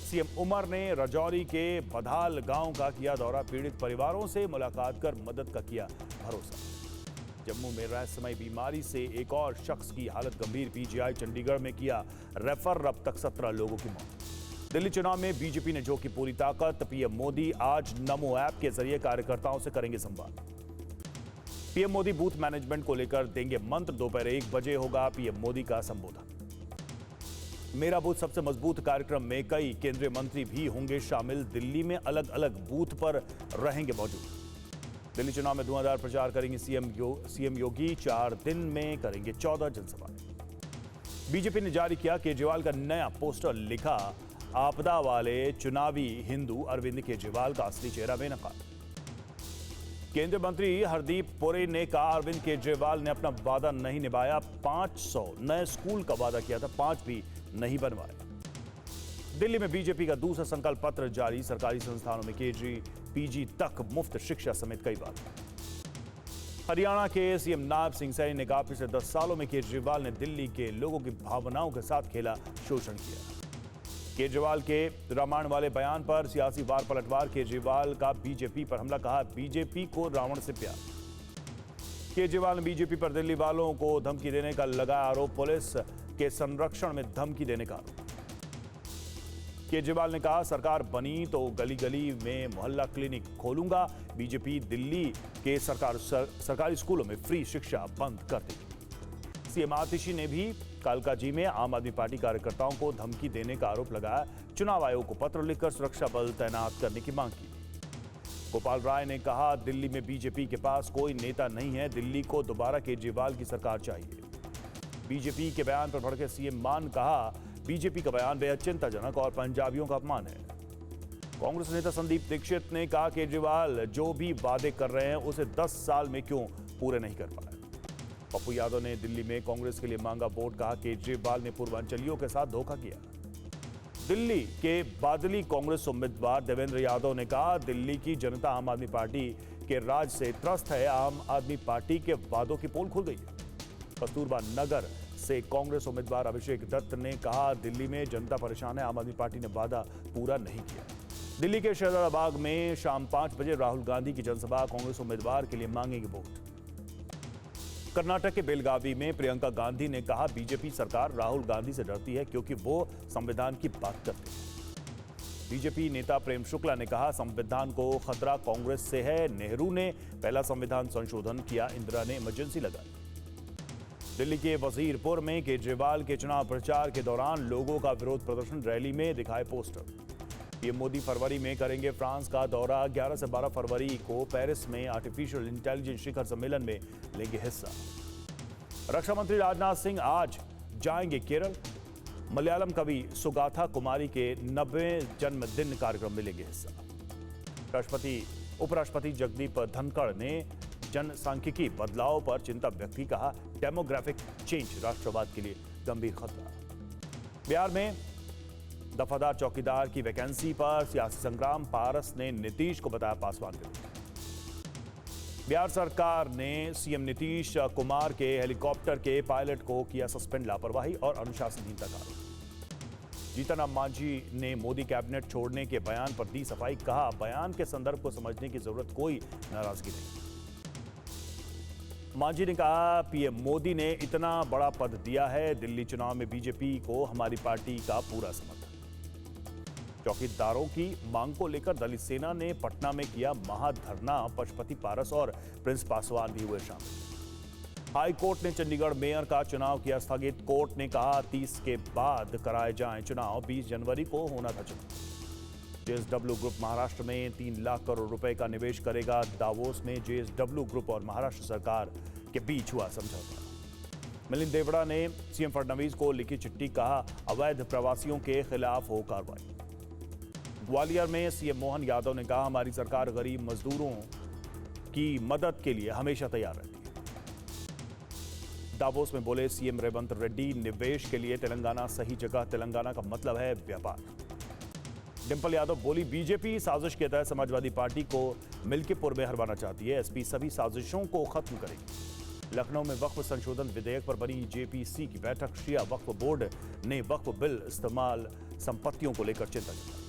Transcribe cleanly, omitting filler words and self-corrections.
CM Umar ने राजौरी के बधाल गांव का किया दौरा, पीड़ित परिवारों से मुलाकात कर मदद का किया भरोसा। जम्मू में रहस्यमय बीमारी से एक और शख्स की हालत गंभीर, पीजीआई चंडीगढ़ में किया रेफर, अब तक 17 लोगों की मौत। दिल्ली चुनाव में बीजेपी ने झोंकी पूरी ताकत, पीएम मोदी आज नमो ऐप के जरिए कार्यकर्ताओं से करेंगे संवाद। पीएम मोदी बूथ मैनेजमेंट को लेकर देंगे मंत्र, दोपहर 1 बजे होगा पीएम मोदी का संबोधन। मेरा बूथ सबसे मजबूत कार्यक्रम में कई केंद्रीय मंत्री भी होंगे शामिल, दिल्ली में अलग अलग बूथ पर रहेंगे मौजूद। दिल्ली चुनाव में धुआंधार प्रचार करेंगे सीएम योगी, 4 दिन में करेंगे 14 जनसभाएं। बीजेपी ने जारी किया केजरीवाल का नया पोस्टर, लिखा आपदा वाले चुनावी हिंदू, अरविंद केजरीवाल का असली चेहरा बेनकाब। केंद्रीय मंत्री हरदीप पुरी ने कहा अरविंद केजरीवाल ने अपना वादा नहीं निभाया, 500 नए स्कूल का वादा किया था, 5 भी नहीं बनवाए। दिल्ली में बीजेपी का दूसरा संकल्प पत्र जारी, सरकारी संस्थानों में केजी पीजी तक मुफ्त शिक्षा समेत कई बात। हरियाणा के सीएम नायब सिंह सैनी ने कहा पिछले 10 सालों में केजरीवाल ने दिल्ली के लोगों की भावनाओं के साथ खेला, शोषण किया। केजरीवाल के रामायण वाले बयान पर सियासी वार पलटवार, केजरीवाल का बीजेपी पर हमला, कहा बीजेपी को रावण से प्यार। केजरीवाल ने बीजेपी पर दिल्ली वालों को धमकी देने का लगाया आरोप, पुलिस के संरक्षण में धमकी देने का आरोप। केजरीवाल ने कहा सरकार बनी तो गली गली में मोहल्ला क्लिनिक खोलूंगा, बीजेपी दिल्ली के सरकारी स्कूलों में फ्री शिक्षा बंद कर देगी। सीएम आतिशी ने भी कालकाजी में आम आदमी पार्टी कार्यकर्ताओं को धमकी देने का आरोप लगाया, चुनाव आयोग को पत्र लिखकर सुरक्षा बल तैनात करने की मांग की। गोपाल राय ने कहा दिल्ली में बीजेपी के पास कोई नेता नहीं है, दिल्ली को दोबारा केजरीवाल की सरकार चाहिए। बीजेपी के बयान पर भड़के सीएम मान, कहा बीजेपी का बयान बेहद चिंताजनक और पंजाबियों का अपमान है। कांग्रेस नेता संदीप दीक्षित ने कहा केजरीवाल जो भी वादे कर रहे हैं उसे 10 साल में क्यों पूरे नहीं कर पाए। पप्पू यादव ने दिल्ली में कांग्रेस के लिए मांगा वोट, कहा केजरीवाल ने पूर्वांचलियों के साथ धोखा किया। दिल्ली के बादली कांग्रेस उम्मीदवार देवेंद्र यादव ने कहा दिल्ली की जनता आम आदमी पार्टी के राज से त्रस्त है, आम आदमी पार्टी के वादों की पोल खुल गई है। कस्तूरबा नगर से कांग्रेस उम्मीदवार अभिषेक दत्त ने कहा दिल्ली में जनता परेशान है, आम आदमी पार्टी ने वादा पूरा नहीं किया। दिल्ली के शहजादाबाग में शाम 5 बजे राहुल गांधी की जनसभा, कांग्रेस उम्मीदवार के लिए मांगेंगे वोट। कर्नाटक के बेलगावी में प्रियंका गांधी ने कहा बीजेपी सरकार राहुल गांधी से डरती है क्योंकि वो संविधान की बात करते हैं। बीजेपी नेता प्रेम शुक्ला ने कहा संविधान को खतरा कांग्रेस से है, नेहरू ने पहला संविधान संशोधन किया, इंदिरा ने इमरजेंसी लगाई। दिल्ली के वजीरपुर में केजरीवाल के चुनाव प्रचार के दौरान लोगों का विरोध प्रदर्शन, रैली में दिखाए पोस्टर। पीएम मोदी फरवरी में करेंगे फ्रांस का दौरा, 11 से 12 फरवरी को पेरिस में आर्टिफिशियल इंटेलिजेंस शिखर सम्मेलन में लेंगे हिस्सा। रक्षा मंत्री राजनाथ सिंह आज जाएंगे केरल, मलयालम कवि सुगाथा कुमारी के 90वें जन्मदिन कार्यक्रम में लेंगे हिस्सा। उपराष्ट्रपति जगदीप धनखड़ ने जनसांख्यिकी बदलाव पर चिंता व्यक्त की, कहा डेमोग्राफिक चेंज राष्ट्रवाद के लिए गंभीर खतरा। बिहार में दफादार चौकीदार की वैकेंसी पर सियासी संग्राम, पारस ने नीतीश को बताया पासवान विरोधी। बिहार सरकार ने सीएम नीतीश कुमार के हेलीकॉप्टर के पायलट को किया सस्पेंड, लापरवाही और अनुशासनहीनता का आरोप। जीतन राम मांझी ने मोदी कैबिनेट छोड़ने के बयान पर दी सफाई, कहा बयान के संदर्भ को समझने की जरूरत, कोई नाराजगी नहीं। मांझी ने कहा पीएम मोदी ने इतना बड़ा पद दिया है, दिल्ली चुनाव में बीजेपी को हमारी पार्टी का पूरा समर्थन। चौकीदारों की मांग को लेकर दलित सेना ने पटना में किया महाधरना, पशुपति पारस और प्रिंस पासवान भी हुए शामिल। हाई कोर्ट ने चंडीगढ़ मेयर का चुनाव किया स्थगित, कोर्ट ने कहा 30 के बाद कराए जाएं चुनाव, 20 जनवरी को होना था चुनाव। जेएसडब्ल्यू ग्रुप महाराष्ट्र में 3 लाख करोड़ रुपए का निवेश करेगा, दावोस में जेएसडब्ल्यू ग्रुप और महाराष्ट्र सरकार के बीच हुआ समझौता। मिलिंद देवड़ा ने सीएम फडणवीस को लिखी चिट्ठी, कहा अवैध प्रवासियों के खिलाफ हो कार्रवाई। ग्वालियर में सीएम मोहन यादव ने कहा हमारी सरकार गरीब मजदूरों की मदद के लिए हमेशा तैयार रहती है। दावोस में बोले सीएम रेवंत रेड्डी, निवेश के लिए तेलंगाना सही जगह, तेलंगाना का मतलब है व्यापार। डिंपल यादव बोली बीजेपी साजिश के तहत समाजवादी पार्टी को मिल्कीपुर में हरवाना चाहती है, एसपी सभी साजिशों को खत्म करेगी। लखनऊ में वक्फ संशोधन विधेयक पर बनी जेपीसी की बैठक, शिया वक्फ बोर्ड ने वक्फ बिल इस्तेमाल संपत्तियों को लेकर चिंता जताई।